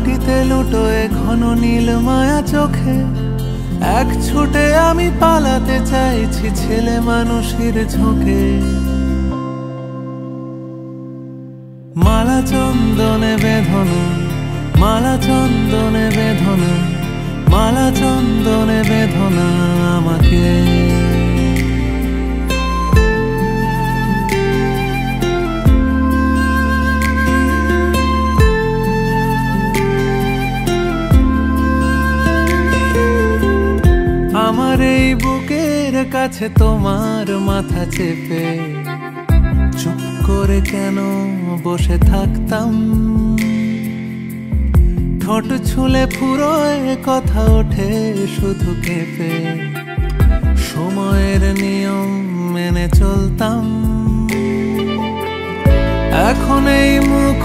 মাটিতে লুটোয় ঘন নীল মায়া চোখে, এক ছুটে আমি পালাতে চাইছি ছেলে মানুষের ঝোঁকে। মালা চন্দনে বেঁধনো, মালা চন্দনে বেঁধনো, মালা চন্দনে বেঁধনা আমাকে। আমার এই বুকের কাছে তোমার মাথা চেপে চুপ করে কেন বসে থাকতাম, ঠোঁট ছুলে ফুরোয় কথা ওঠে শুধু কেঁপে, সময়ের নিয়ম মেনে চলতাম। এখন এই মুখ